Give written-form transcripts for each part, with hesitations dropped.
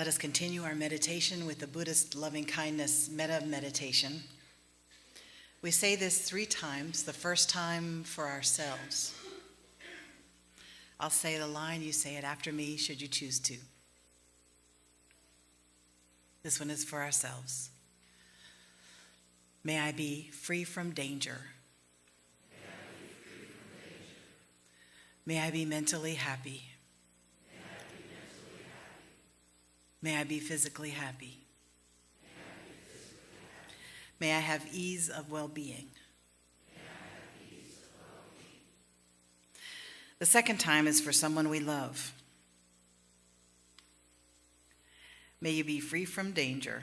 Let us continue our meditation with the Buddhist loving-kindness metta meditation. We say this 3 times, the first time for ourselves. I'll say the line, you say it after me, should you choose to. This one is for ourselves. May I be free from danger. May I be mentally happy. May I be physically happy. May I have ease of well-being. The second time is for someone we love. May you be free from danger.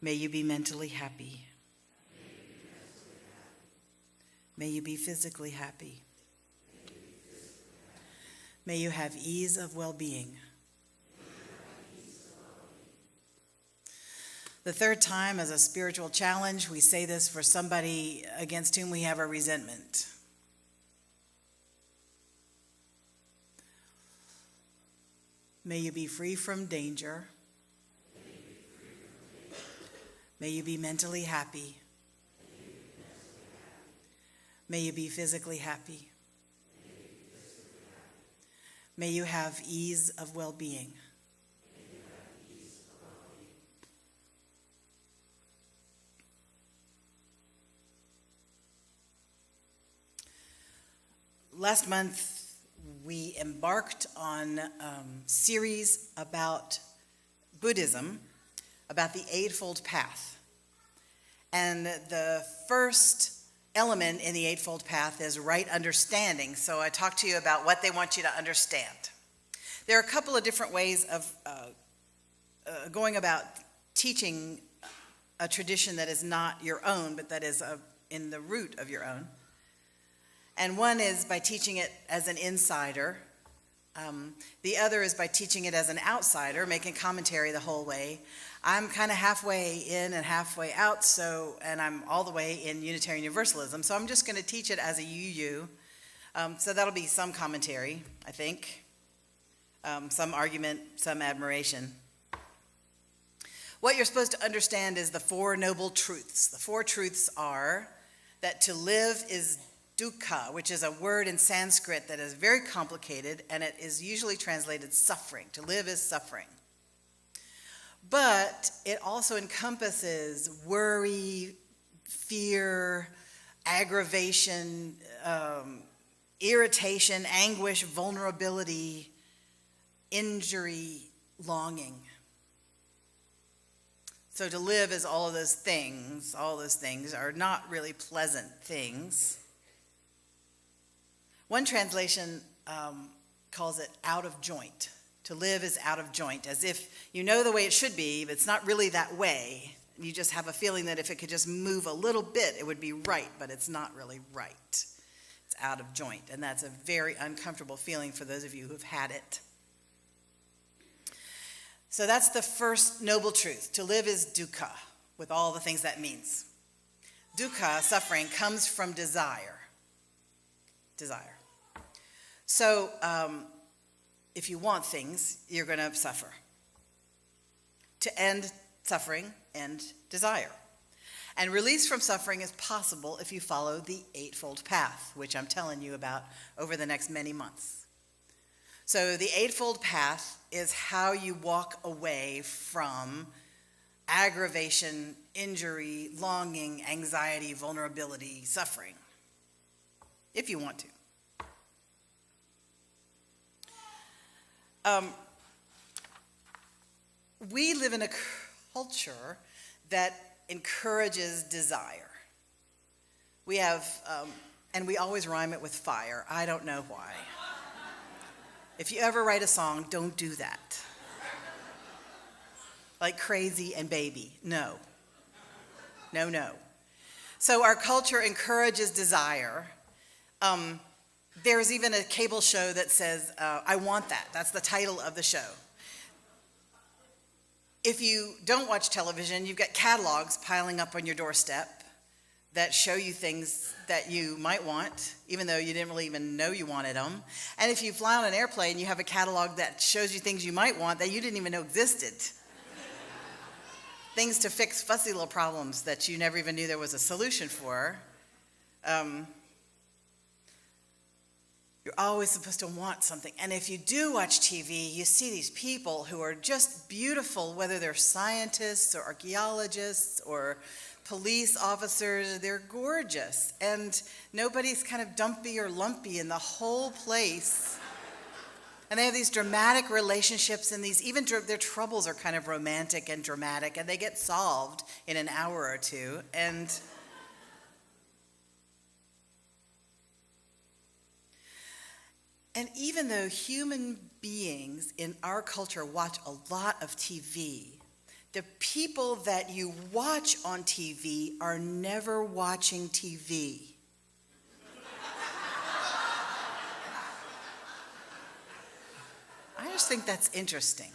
May you be mentally happy. May you be physically happy. May you have ease of well-being. The third time, as a spiritual challenge, we say this for somebody against whom we have a resentment. May you be free from danger. May you be mentally happy. May you be physically happy. May you have ease of well-being. Last month, we embarked on a series about Buddhism, about the Eightfold Path. And the first element in the Eightfold Path is right understanding. So I talked to you about what they want you to understand. There are a couple of different ways of going about teaching a tradition that is not your own, but that is in the root of your own. And one is by teaching it as an insider. The other is by teaching it as an outsider, making commentary the whole way. I'm kind of halfway in and halfway out, and I'm all the way in Unitarian Universalism, so I'm just going to teach it as a UU. So that'll be some commentary, I think, some argument, some admiration. What you're supposed to understand is the 4 noble truths. The 4 truths are that to live is dukkha, which is a word in Sanskrit that is very complicated, and it is usually translated suffering. To live is suffering. But it also encompasses worry, fear, aggravation, irritation, anguish, vulnerability, injury, longing. So to live is all of those things. All those things are not really pleasant things. One translation calls it out of joint. To live is out of joint, as if you know the way it should be, but it's not really that way. You just have a feeling that if it could just move a little bit, it would be right, but it's not really right. It's out of joint, and that's a very uncomfortable feeling for those of you who've had it. So that's the first noble truth. To live is dukkha, with all the things that means. Dukkha, suffering, comes from desire. Desire. So, if you want things, you're going to suffer. To end suffering, end desire. And release from suffering is possible if you follow the Eightfold Path, which I'm telling you about over the next many months. So the Eightfold Path is how you walk away from aggravation, injury, longing, anxiety, vulnerability, suffering, if you want to. We live in a culture that encourages desire. We have, and we always rhyme it with fire. I don't know why. If you ever write a song, don't do that. Like crazy and baby. No. No, no. So our culture encourages desire. There's even a cable show that says, I Want That. That's the title of the show. If you don't watch television, you've got catalogs piling up on your doorstep that show you things that you might want, even though you didn't really even know you wanted them. And if you fly on an airplane, you have a catalog that shows you things you might want that you didn't even know existed. Things to fix fussy little problems that you never even knew there was a solution for. You're always supposed to want something. And if you do watch TV, you see these people who are just beautiful, whether they're scientists or archaeologists or police officers. They're gorgeous. And nobody's kind of dumpy or lumpy in the whole place. And they have these dramatic relationships, and even their troubles are kind of romantic and dramatic, and they get solved in an hour or two. And even though human beings in our culture watch a lot of TV, the people that you watch on TV are never watching TV. I just think that's interesting.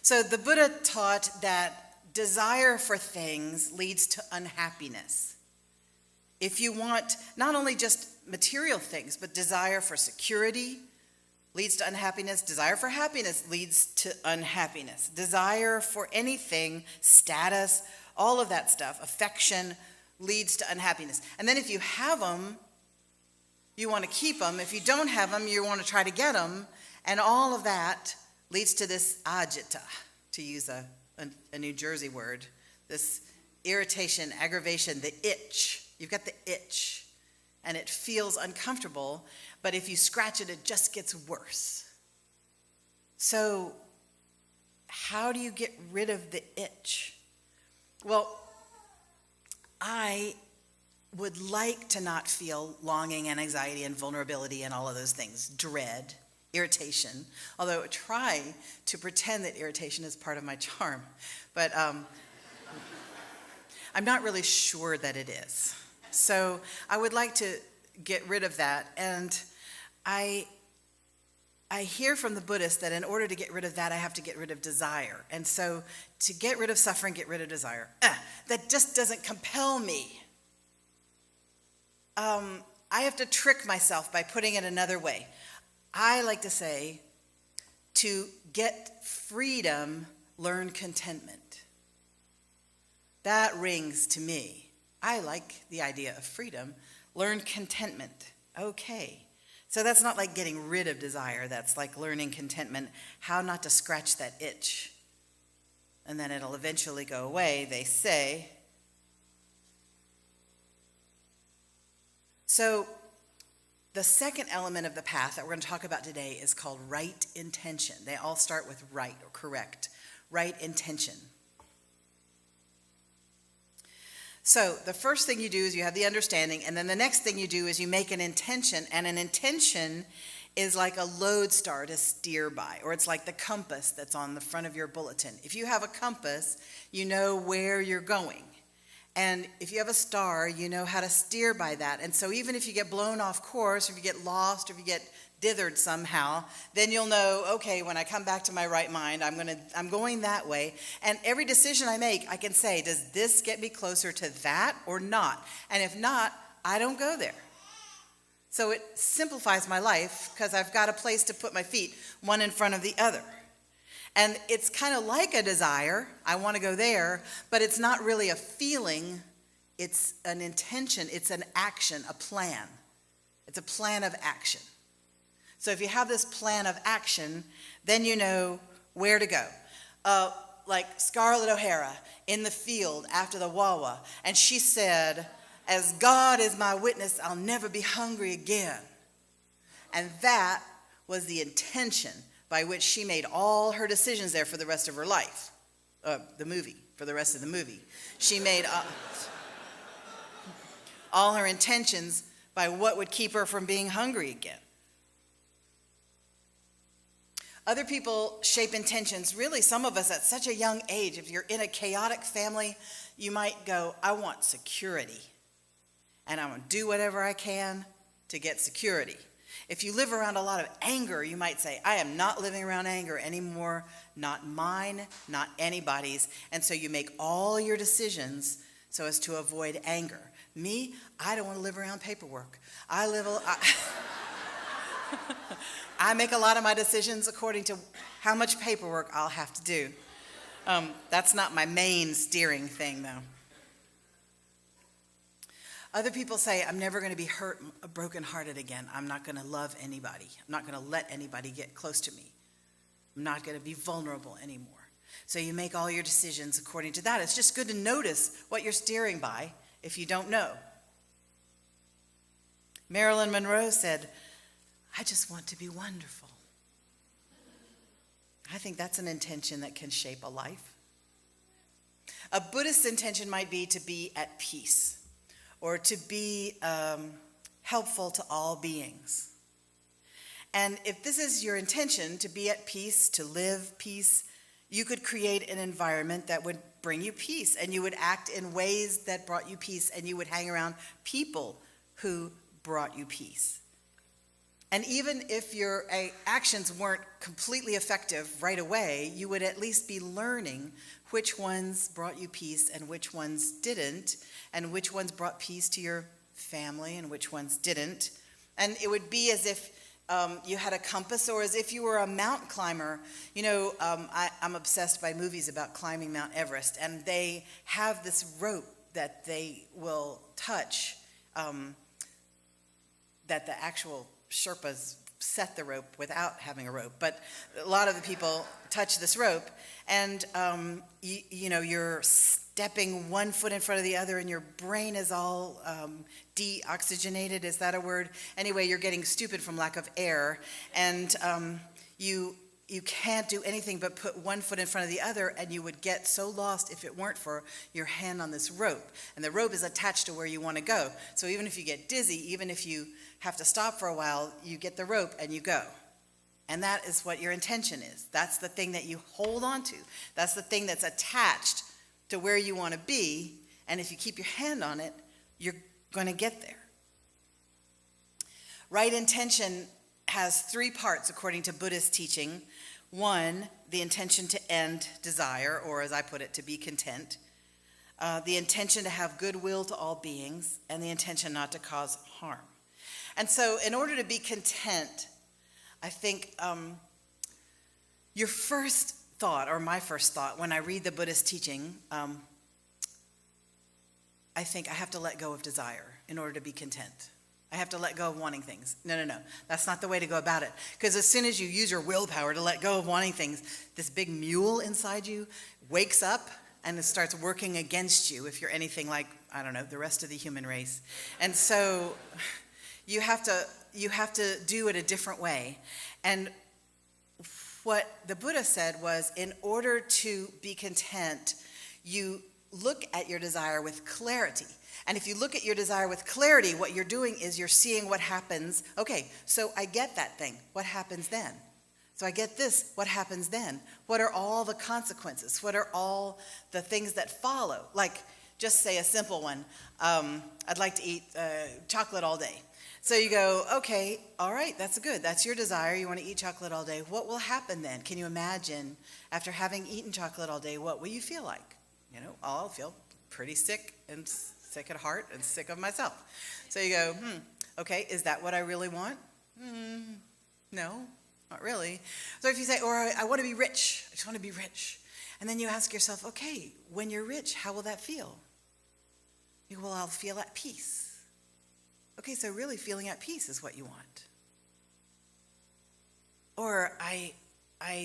So the Buddha taught that desire for things leads to unhappiness. If you want not only just material things, but desire for security leads to unhappiness. Desire for happiness leads to unhappiness. Desire for anything, status, all of that stuff, affection, leads to unhappiness. And then if you have them, you want to keep them. If you don't have them, you want to try to get them. And all of that leads to this agita, to use a New Jersey word, this irritation, aggravation, the itch. You've got the itch, and it feels uncomfortable, but if you scratch it, it just gets worse. So how do you get rid of the itch? Well, I would like to not feel longing and anxiety and vulnerability and all of those things, dread, irritation, although I try to pretend that irritation is part of my charm. But I'm not really sure that it is. So I would like to get rid of that. And I hear from the Buddhists that in order to get rid of that, I have to get rid of desire. And so to get rid of suffering, get rid of desire. That just doesn't compel me. I have to trick myself by putting it another way. I like to say, to get freedom, learn contentment. That rings to me. I like the idea of freedom. Learn contentment. Okay. So that's not like getting rid of desire. That's like learning contentment, how not to scratch that itch. And then it'll eventually go away, they say. So the second element of the path that we're going to talk about today is called right intention. They all start with right or correct. Right intention. So the first thing you do is you have the understanding, and then the next thing you do is you make an intention, and an intention is like a lodestar to steer by, or it's like the compass that's on the front of your bulletin. If you have a compass, you know where you're going. And if you have a star, you know how to steer by that. And so even if you get blown off course, or if you get lost, or if you get dithered somehow, then you'll know, okay, when I come back to my right mind, I'm going that way. And every decision I make, I can say, does this get me closer to that or not? And if not, I don't go there. So it simplifies my life because I've got a place to put my feet, one in front of the other. And it's kind of like a desire. I want to go there, but it's not really a feeling. It's an intention. It's an action, a plan. It's a plan of action. So if you have this plan of action, then you know where to go. Like Scarlett O'Hara in the field after the Wawa, and she said, "As God is my witness, I'll never be hungry again." And that was the intention by which she made all her decisions there for the rest of her life. For the rest of the movie. She made all her intentions by what would keep her from being hungry again. Other people shape intentions, really some of us at such a young age. If you're in a chaotic family, you might go, I want security. And I want to do whatever I can to get security. If you live around a lot of anger, you might say, I am not living around anger anymore, not mine, not anybody's. And so you make all your decisions so as to avoid anger. Me, I don't want to live around paperwork. I make a lot of my decisions according to how much paperwork I'll have to do. That's not my main steering thing, though. Other people say, I'm never going to be hurt, brokenhearted again. I'm not going to love anybody. I'm not going to let anybody get close to me. I'm not going to be vulnerable anymore. So you make all your decisions according to that. It's just good to notice what you're steering by if you don't know. Marilyn Monroe said, I just want to be wonderful. I think that's an intention that can shape a life. A Buddhist intention might be to be at peace, or to be helpful to all beings. And if this is your intention, to be at peace, to live peace, you could create an environment that would bring you peace, and you would act in ways that brought you peace, and you would hang around people who brought you peace. And even if your actions weren't completely effective right away, you would at least be learning which ones brought you peace and which ones didn't, and which ones brought peace to your family and which ones didn't. And it would be as if you had a compass, or as if you were a mountain climber. You know, I'm obsessed by movies about climbing Mount Everest, and they have this rope that they will touch, that the actual Sherpas set the rope without having a rope, but a lot of the people touch this rope, and you know, you're stepping one foot in front of the other, and your brain is all deoxygenated. Is that a word? Anyway, you're getting stupid from lack of air, and you can't do anything but put one foot in front of the other, and you would get so lost if it weren't for your hand on this rope, and the rope is attached to where you want to go. So even if you get dizzy, even if you have to stop for a while, you get the rope and you go. And that is what your intention is. That's the thing that you hold on to. That's the thing that's attached to where you want to be. And if you keep your hand on it, you're going to get there. Right intention has three parts according to Buddhist teaching. One, the intention to end desire, or as I put it, to be content. The intention to have goodwill to all beings, and the intention not to cause harm. And so in order to be content, I think your first thought, or my first thought, when I read the Buddhist teaching, I think I have to let go of desire in order to be content. I have to let go of wanting things. No. That's not the way to go about it. Because as soon as you use your willpower to let go of wanting things, this big mule inside you wakes up and it starts working against you if you're anything like, I don't know, the rest of the human race. And so you have to do it a different way. And what the Buddha said was, in order to be content, you look at your desire with clarity. And if you look at your desire with clarity, what you're doing is you're seeing what happens. Okay, so I get that thing. What happens then? So I get this. What happens then? What are all the consequences? What are all the things that follow? Like, just say a simple one. I'd like to eat chocolate all day. So you go, okay, all right, that's good. That's your desire. You want to eat chocolate all day. What will happen then? Can you imagine, after having eaten chocolate all day, what will you feel like? You know, I'll feel pretty sick and sick at heart and sick of myself. So you go, okay, is that what I really want? No, not really. So if you say, or I want to be rich, I just want to be rich. And then you ask yourself, okay, when you're rich, how will that feel? You go, well, I'll feel at peace. Okay, so really feeling at peace is what you want. Or I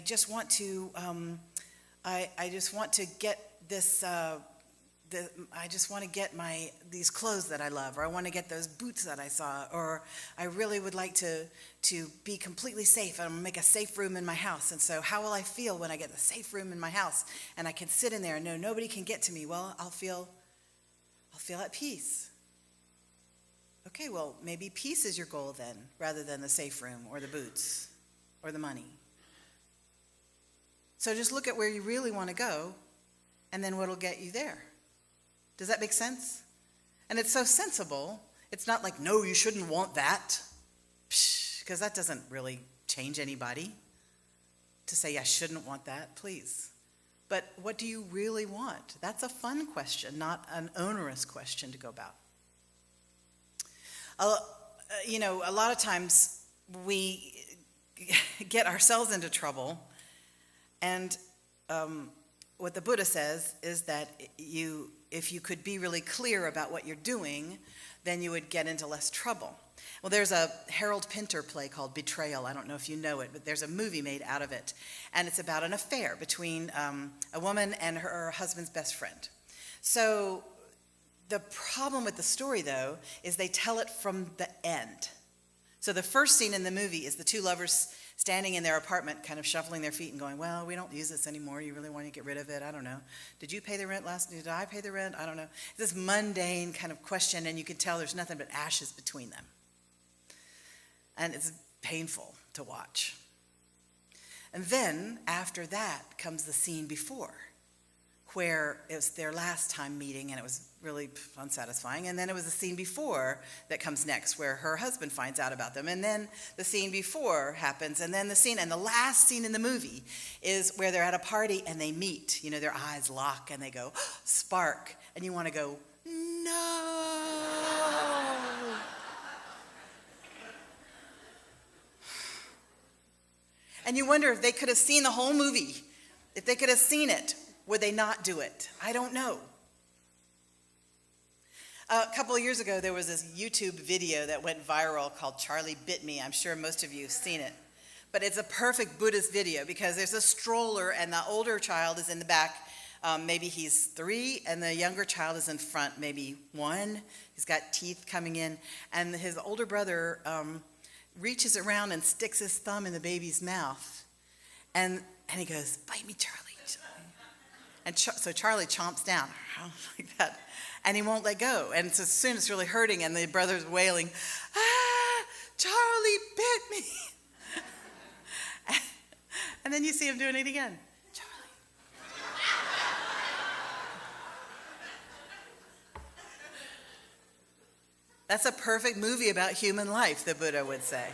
just want to, I just want to get this, I just want to get these clothes that I love, or I want to get those boots that I saw, or I really would like to be completely safe, and I'm gonna make a safe room in my house. And so how will I feel when I get the safe room in my house and I can sit in there and know nobody can get to me? Well, I'll feel at peace. Okay, well, maybe peace is your goal then, rather than the safe room or the boots or the money. So just look at where you really want to go, and then what'll get you there. Does that make sense? And it's so sensible. It's not like, no, you shouldn't want that. Because because that doesn't really change anybody to say, I shouldn't want that, please. But what do you really want? That's a fun question, not an onerous question to go about. A lot of times we get ourselves into trouble, and what the Buddha says is that if you could be really clear about what you're doing, then you would get into less trouble. Well, there's a Harold Pinter play called Betrayal. I don't know if you know it, but there's a movie made out of it. And it's about an affair between a woman and her husband's best friend. So the problem with the story, though, is they tell it from the end. So the first scene in the movie is the two lovers standing in their apartment, kind of shuffling their feet and going, well, we don't use this anymore. You really want to get rid of it? I don't know. Did you pay the rent last? Did I pay the rent? I don't know. It's this mundane kind of question, and you can tell there's nothing but ashes between them. And it's painful to watch. And then, after that, comes the scene before, where it was their last time meeting, and it was really unsatisfying. And then it was the scene before that comes next, where her husband finds out about them. And then the scene before happens, and then the last scene in the movie is where they're at a party and they meet. Their eyes lock and they go, spark. And you want to go, no. And you wonder if they could have seen the whole movie. If they could have seen it, would they not do it? I don't know. A couple of years ago, there was this YouTube video that went viral called Charlie Bit Me. I'm sure most of you have seen it. But it's a perfect Buddhist video because there's a stroller and the older child is in the back. Maybe he's 3 and the younger child is in front, maybe 1. He's got teeth coming in. And his older brother reaches around and sticks his thumb in the baby's mouth. And he goes, bite me, Charlie. And so Charlie chomps down like that. And he won't let go. And so soon it's really hurting, and the brother's wailing, Charlie bit me. And then you see him doing it again. Charlie. That's a perfect movie about human life, the Buddha would say.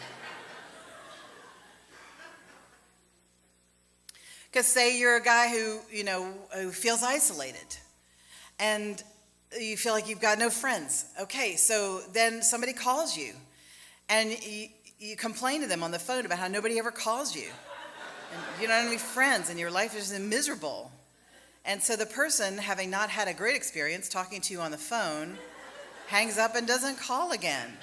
Because say you're a guy who feels isolated, and you feel like you've got no friends. Okay, so then somebody calls you, and you complain to them on the phone about how nobody ever calls you. And you don't have any friends, and your life is miserable. And so the person, having not had a great experience talking to you on the phone, hangs up and doesn't call again.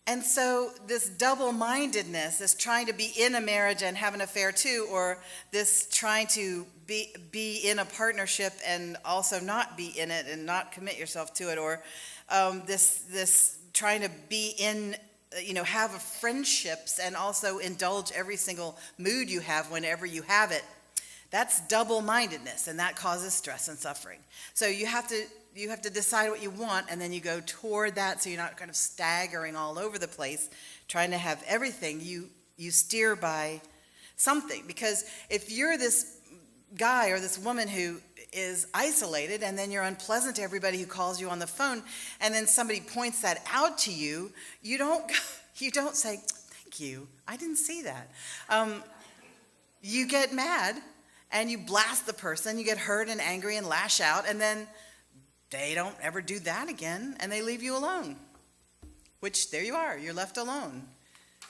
And so this double-mindedness, this trying to be in a marriage and have an affair too, or this trying to be in a partnership and also not be in it and not commit yourself to it, or this trying to be in, have friendships and also indulge every single mood you have whenever you have it. That's double-mindedness, and that causes stress and suffering. So you have to decide what you want, and then you go toward that, so you're not kind of staggering all over the place, trying to have everything. You steer by something, because if you're this guy or this woman who is isolated, and then you're unpleasant to everybody who calls you on the phone, and then somebody points that out to you, you don't say, thank you, I didn't see that. You get mad, and you blast the person, you get hurt and angry and lash out, and then they don't ever do that again, and they leave you alone. Which, there you are, you're left alone.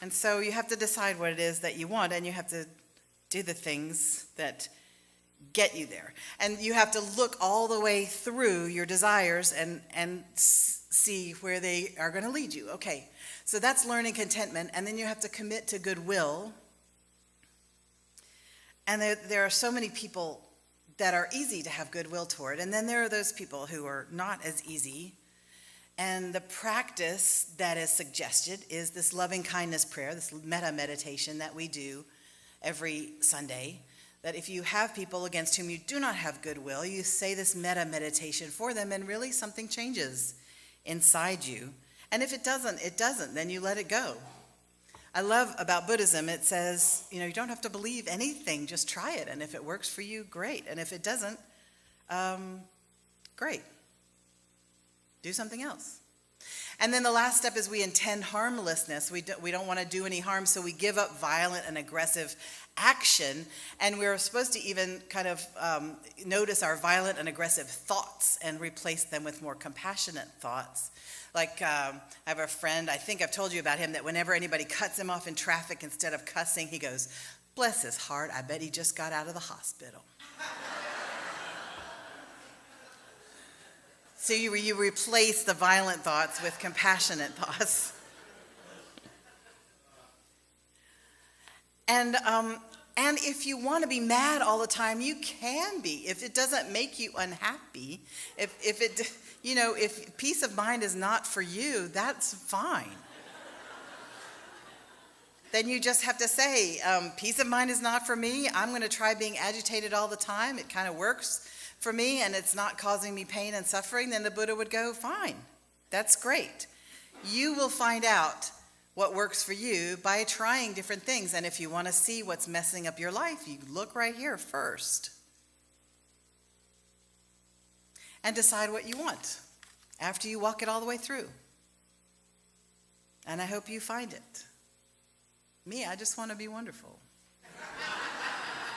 And so you have to decide what it is that you want, and you have to do the things that get you there. And you have to look all the way through your desires and see where they are going to lead you. Okay, so that's learning contentment, and then you have to commit to goodwill. And there are so many people that are easy to have goodwill toward, and then there are those people who are not as easy. And the practice that is suggested is this loving kindness prayer, this metta meditation that we do every Sunday, that if you have people against whom you do not have goodwill, you say this metta meditation for them, and really something changes inside you. And if it doesn't, it doesn't. Then you let it go. I love about Buddhism, it says, you don't have to believe anything, just try it. And if it works for you, great. And if it doesn't, great. Do something else. And then the last step is we intend harmlessness. We don't want to do any harm, so we give up violent and aggressive action. And we're supposed to even kind of notice our violent and aggressive thoughts and replace them with more compassionate thoughts. Like I have a friend, I think I've told you about him, that whenever anybody cuts him off in traffic, instead of cussing, he goes, "Bless his heart, I bet he just got out of the hospital." So you replace the violent thoughts with compassionate thoughts. And if you want to be mad all the time, you can be. If it doesn't make you unhappy, if peace of mind is not for you, that's fine. Then you just have to say, peace of mind is not for me. I'm going to try being agitated all the time. It kind of works for me, and it's not causing me pain and suffering. Then the Buddha would go, fine, that's great. You will find out what works for you by trying different things. And if you want to see what's messing up your life, you look right here first. And decide what you want after you walk it all the way through. And I hope you find it. Me, I just want to be wonderful.